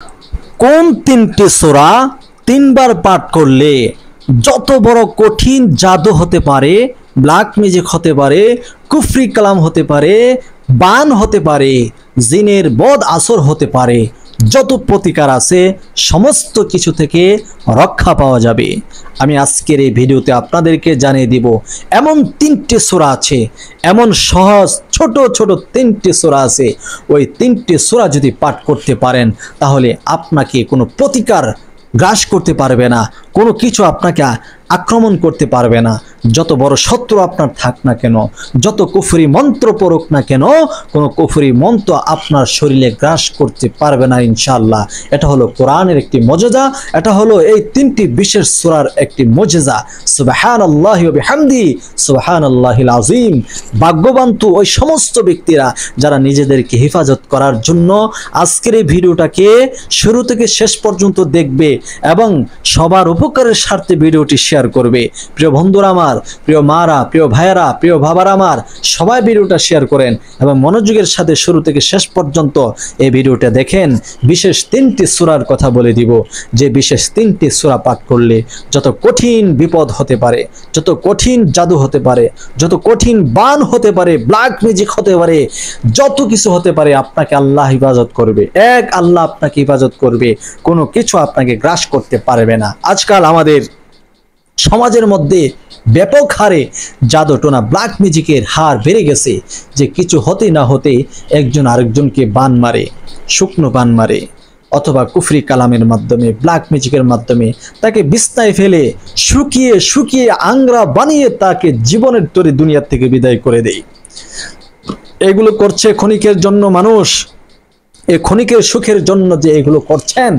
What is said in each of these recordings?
কোন তিনটি সূরা তিনবার পাঠ করলে যত বড় কঠিন জাদু হতে পারে, ব্ল্যাক ম্যাজিক হতে পারে, কুফরি কালাম হতে পারে, বান হতে পারে, জিনের বদ আসর হতে পারে, যত প্রতিকার আছে সমস্ত কিছু থেকে রক্ষা পাওয়া যাবে। আমি আজকের এই ভিডিওতে আপনাদেরকে জানিয়ে দিব এমন তিনটি সূরা আছে, এমন সহজ ছোট ছোট তিনটি সূরা আছে। ওই তিনটি সূরা যদি পাঠ করতে পারেন তাহলে আপনাকে কোনো প্রতিকার গ্রাস করতে পারবে না, কোনো কিছু আপনাকে আক্রমণ করতে পারবে না। যত বড় শত্রু আপনার থাক না কেন, যত কুফরি মন্ত্র পড়ুক না কেন, কোনো কুফরি মন্ত্র আপনার শরীরে গ্রাস করতে পারবে না ইনশাআল্লাহ। এটা হলো কোরআনের একটি মজেজা, এটা হলো এই তিনটি বিশেষ সূরার একটি মজেজা। সুবহানাল্লাহি ওয়া বিহামদি, সুবহানাল্লাহিল আযীম। ভাগ্যবান তো ওই সমস্ত ব্যক্তিরা যারা নিজেদেরকে হেফাজত করার জন্য আজকের এই ভিডিওটাকে শুরু থেকে শেষ পর্যন্ত দেখবে এবং সবার উপকারের স্বার্থে ভিডিওটি শেয়ার করবে। প্রিয় বন্ধুরা আমার, প্রিয় মারা, প্রিয় ভাইয়েরা, প্রিয় বাবারা আমার, সবাই ভিডিওটা শেয়ার করেন এবং মনোযোগের সাথে শুরু থেকে শেষ পর্যন্ত এই ভিডিওটা দেখেন। বিশেষ তিনটি সূরার কথা বলে দিব, যে বিশেষ তিনটি সূরা পাঠ করলে যত কঠিন বিপদ হতে পারে, যত কঠিন জাদু হতে পারে, যত কঠিন বান হতে পারে, ব্ল্যাক ম্যাজিক হতে পারে, যত কিছু হতে পারে আপনাকে আল্লাহ হেফাজত করবে। এক আল্লাহ আপনাকে হেফাজত করবে, কোনো কিছু আপনাকে গ্রাস করতে পারবে না। আজকাল আমাদের সমাজের মধ্যে ব্যাপক হারে জাদু টোনা ব্ল্যাক ম্যাজিকের হার বেড়ে গেছে, যে কিছু হতে না হতে একজন আরেকজনকে বান মারে, শুকনো বান মারে, অথবা কুফরি কালামের মাধ্যমে, ব্ল্যাক ম্যাজিকের মাধ্যমে তাকে বিছনায় ফেলে শুকিয়ে শুকিয়ে আংরা বানিয়ে তাকে জীবনের তরে দুনিয়ার থেকে বিদায় করে দেয়। এগুলো করছে ক্ষণিকের জন্য মানুষ, এই ক্ষণিকের সুখের জন্য যে এগুলো করছেন,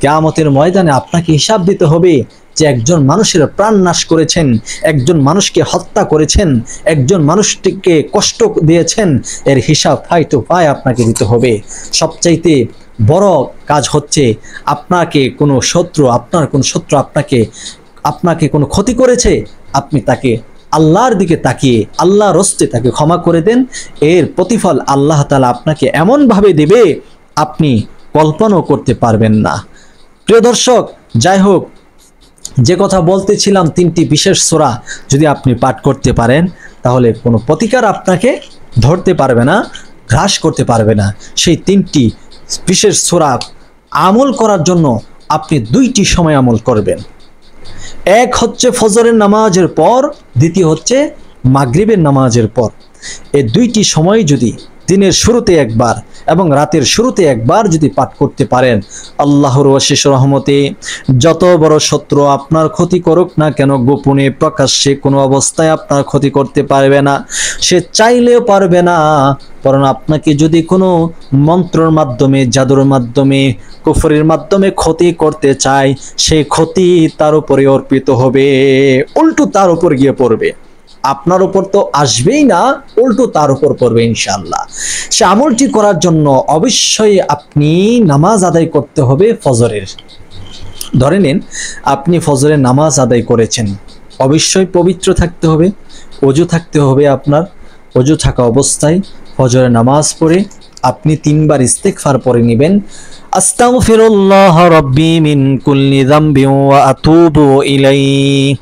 কিয়ামতের ময়দানে আপনাকে হিসাব দিতে হবে যে একজন মানুষের প্রাণ নাশ করেছেন, একজন মানুষকে হত্যা করেছেন, একজন মানুষটিকে কষ্ট দিয়েছেন, এর হিসাব ফাই টু ফাই আপনাকে দিতে হবে। সবচাইতে বড় কাজ হচ্ছে আপনাকে কোনো শত্রু, আপনার কোনো শত্রু আপনাকে কোনো ক্ষতি করেছে, আপনি তাকে আল্লাহর দিকে তাকিয়ে আল্লাহর হস্তে তাকে ক্ষমা করে দেন, এর প্রতিফল আল্লাহ তাআলা আপনাকে এমনভাবে দেবে আপনি কল্পনাও করতে পারবেন না। প্রিয় দর্শক, যাই হোক, যে কথা বলতেছিলাম, তিনটি বিশেষ সূরা যদি আপনি পাঠ করতে পারেন তাহলে কোনো প্রতিকার আপনাকে ধরতে পারবে না, গ্রাস করতে পারবে না। সেই তিনটি বিশেষ সূরা আমল করার জন্য আপনি দুইটি সময় আমল করবেন। এক হচ্ছে ফজরের নামাজের পর, দ্বিতীয় হচ্ছে মাগরিবের নামাজের পর। এই দুইটি সময় যদি দিনের শুরুতে একবার এবং রাতের শুরুতে একবার যদি পাঠ করতে পারেন, আল্লাহর অশেষ রহমতে যত বড় শত্রু আপনার ক্ষতি করুক না কেন, গোপনে প্রকাশ্যে কোনো অবস্থায় আপনার ক্ষতি করতে পারবে না, সে চাইলেও পারবে না। কারণ আপনাকে যদি কোনো মন্ত্রের মাধ্যমে, জাদুর মাধ্যমে, কুফরির মাধ্যমে ক্ষতি করতে চায়, সেই ক্ষতি তার উপরে অর্পিত হবে, উল্টো তার উপর গিয়ে পড়বে। আপনার উপর তো আসবেই না, উল্টো তার উপর পড়বে ইনশাআল্লাহ। সে আমলটি করার জন্য অবশ্যই আপনি নামাজ আদায় করতে হবে ফজরের। ধরে নিন আপনি ফজরের নামাজ আদায় করেছেন, অবশ্যই পবিত্র থাকতে হবে, ওযু থাকতে হবে। আপনার ওযু থাকা অবস্থায় ফজরের নামাজ পড়ে আপনি তিনবার ইস্তেগফার পড়ে নেবেন। আস্তাগফিরুল্লাহ রাব্বি মিন কুল্লি যামবি ওয়া আতুবু ইলাইহি,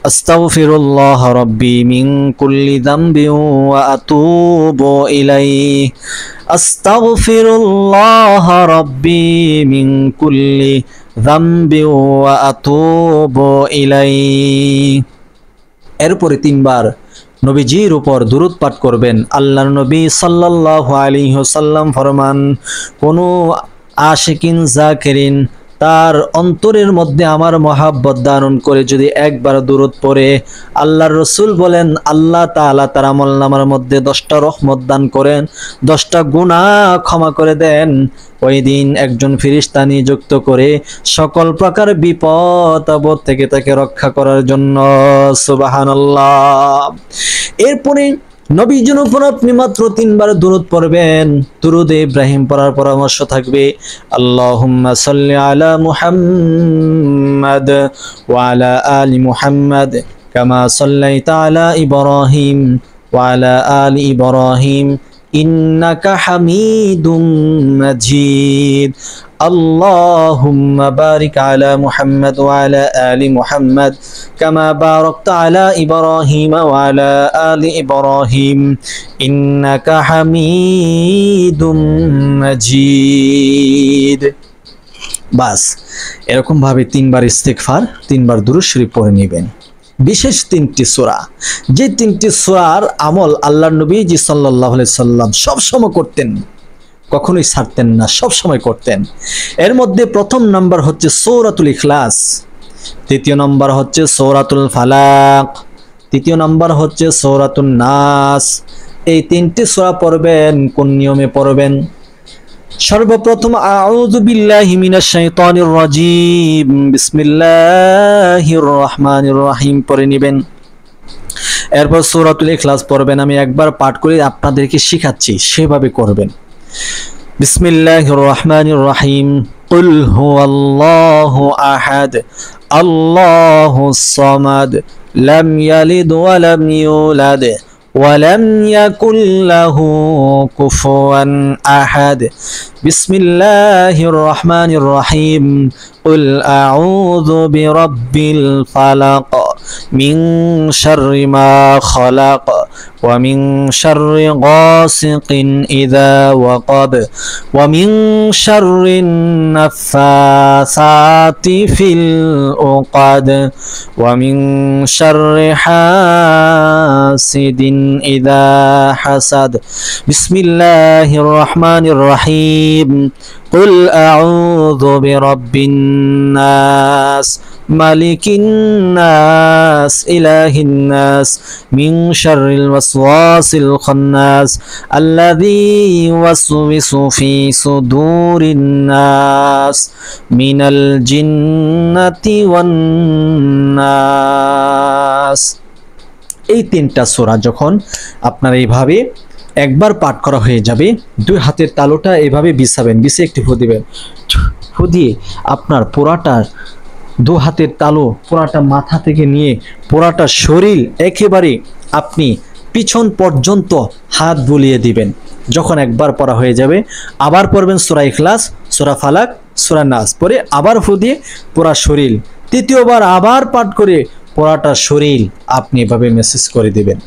আস্তাগফিরুল্লাহ রাব্বি মিন কুল্লি যামবি ওয়া আতুবু ইলাইহি, আস্তাগফিরুল্লাহ রাব্বি মিন কুল্লি যামবি ওয়া আতুবু ইলাইহি। এরপরে তিনবার নবীজির উপর দুরূদ পাঠ করবেন। আল্লাহর নবী সাল্লাল্লাহু আলাইহি ওয়াসাল্লাম ফরমান, কোন আশিকিন জাকিরিন তার অন্তরের মধ্যে আমার মহাব্বত ধারণ করে যদি একবার দুরূদ পড়ে, আল্লাহর রাসূল বলেন আল্লাহ তাআলা তার আমলনামার মধ্যে 10টা রহমত দান করেন, 10টা গুনাহ ক্ষমা করে দেন। ওই দিন একজন ফেরেশতা নিযুক্ত করে সকল প্রকার বিপদ আপদ থেকে তাকে রক্ষা করার জন্য। সুবহানাল্লাহ। এরপরে নবীজির উপর আপনি মাত্র তিনবার দুরূদ পড়বেন। দুরূদে ইব্রাহিম পড়ার পরামর্শ থাকবে, আল্লাহুম্মা সাল্লি আলা মুহাম্মাদ ওয়া আলা আলি মুহাম্মাদ কামা সাল্লাইতা আলা ইব্রাহিম ওয়া আলা আলি ইব্রাহিম ইন্নাকা হামিদুম মাজিদ। আল্লাহুম্মা বারিক আলা মুহাম্মাদ ওয়া আলা আলি মুহাম্মাদ কামা বারাকতা আলা ইব্রাহিম ওয়া আলা আলি ইব্রাহিম ইন্নাকা হামিদুম মাজিদ। বাস এরকম ভাবে 3 বার ইস্তিগফার, 3 বার দুরূদ শরীফ পড়ে নেবেন। বিশেষ 3টি সূরা, যে 3টি সূরার আমল আল্লাহর নবীজি সাল্লাল্লাহু আলাইহি সাল্লাম সব সময় করতেন, কখনোই ছাড়তেন না, সব সময় করতেন। এর মধ্যে প্রথম নাম্বার হচ্ছে সূরাতুল ইখলাস, দ্বিতীয় নাম্বার হচ্ছে সূরাতুল ফালাক, তৃতীয় নাম্বার হচ্ছে সূরাতুন নাস। এই 3টি সূরা পড়বেন। কোন নিয়মে পড়বেন? সর্বপ্রথম আউযু বিল্লাহি মিনাশ শাইতানির রাজিম বিসমিল্লাহির রহমানির রহিম পড়ে নেবেন। এরপর সূরাতুল ইখলাস পড়বেন। আমি একবার পাঠ করে আপনাদেরকে শিখাচ্ছি, সেভাবে করবেন। বিসমিল্লাহির রহমানির রহিম কুল হুয়াল্লাহু আহাদ আল্লাহুস সামাদ লাম ইয়ালিদ ওয়া লাম ইউলাদ ওয়ালাম ইয়াকুল লাহু কুফুয়ান আহাদ। বিসমিল্লাহির রহমানির রহিম কুল আউযু বিরাব্বিল ফালাক মিন শাররি মা খালাক ওয়া মিন শাররি গাসিকিন ইযা ওয়াকাব ওয়া মিন শাররিন নাফাসাতি ফিল উকাদ ওয়া মিন শাররি হাসিদিন ইযা হাসাদ। বিসমিল্লাহির রহমানির রহিম কুল আউযু বিরাব্বিন নাস মালিকিন নাস ইলাহিন নাস মিন শাররিল ওয়াসওয়াসিল খান্নাস আল্লাযী ইউওয়াসওয়িসু ফি সুদুরিন নাস মিনাল জিন্নাতি ওয়ান নাস। এই 3টা সূরা যখন আপনার এইভাবে একবার পাঠ করা হয়ে যাবে, 2 হাতের তালুটা এইভাবে বিছাবেন, বিছে একটি ফু দিবেন। ফু দিয়ে আপনার পুরাটা 2 হাতের তালু পুরাটা মাথা থেকে নিয়ে পুরাটা শরীর একেবারে আপনি পিছন পর্যন্ত হাত বুলিয়ে দিবেন। যখন একবার পড়া হয়ে যাবে আবার পড়বেন সূরা ইখলাস, সূরা ফালাক, সূরা নাস, পরে আবার ফু দিয়ে পুরা শরীর, তৃতীয়বার আবার পাঠ করে পুরাটা শরীর আপনি এভাবে মেসেজ করে দিবেন।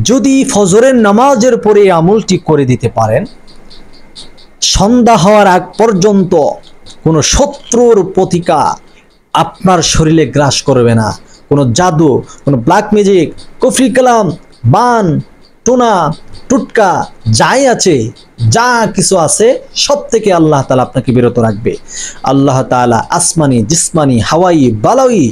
যদি ফজরের নামাজের পরে আমলটি করে দিতে পারেন, সন্ধ্যা হওয়ার আগ পর্যন্ত কোনো শত্রুর প্রতিকা আপনার শরীরে গ্রাস করবে না। কোনো জাদু, কোনো ব্ল্যাক ম্যাজিক, কুফরি কালাম, বান, টোনা, টুটকা যাই আছে, যা কিছু আছে সব থেকে আল্লাহ তাআলা আপনাকে বিরত রাখবে। আল্লাহ তাআলা আসমানি, জিসমানি, হাওয়াই, বালাওয়ি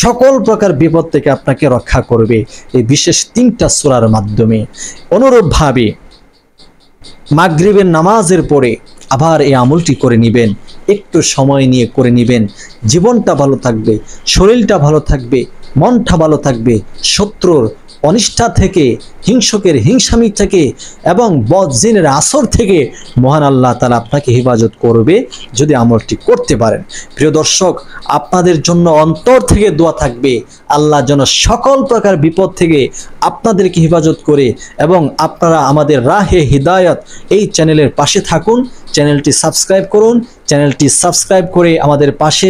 সকল প্রকার বিপদ থেকে আপনাকে রক্ষা করবে এই বিশেষ 3টা সূরার মাধ্যমে। অনুরূপভাবে মাগরিবের নামাজের পরে আবার এই আমলটি করে নেবেন, একটু সময় নিয়ে করে নেবেন। জীবনটা ভালো থাকবে, শরীরটা ভালো থাকবে, মনটা ভালো থাকবে, শত্রুর অনিষ্ঠা থেকে, হিংসকের হিংসামি থেকে এবং বদজিনের আসর থেকে মহান আল্লাহ তাআলা আপনাকে হেফাজত করবে যদি আমলটি করতে পারেন। প্রিয় দর্শক, আপনাদের জন্য অন্তর থেকে দোয়া থাকবে আল্লাহ যেন সকল প্রকার বিপদ থেকে আপনাদেরকে হেফাজত করে এবং আপনারা আমাদের রাহে হিদায়াত এই চ্যানেলের পাশে থাকুন। চ্যানেলটি সাবস্ক্রাইব করুন, চ্যানেলটি সাবস্ক্রাইব করে আমাদের পাশে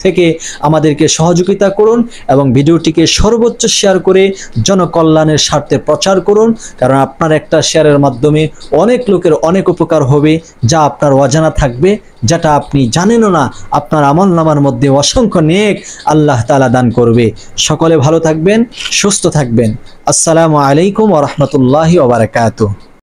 থেকে আমাদেরকে সহযোগিতা করুন এবং ভিডিওটিকে সর্বোচ্চ শেয়ার করে জনকল্যাণের স্বার্থে প্রচার করুন। কারণ আপনার একটা শেয়ারের মাধ্যমে অনেক লোকের অনেক উপকার হবে, যা আপনার অজানা থাকবে, যেটা আপনি জানেনও না। আপনার আমলনামার মধ্যে অসংখ্য নেক আল্লাহ তাআলা দান করবে। সকলে ভালো থাকবেন, সুস্থ থাকবেন। আসসালামু আলাইকুম ওয়া রাহমাতুল্লাহি ওয়া বারাকাতুহু।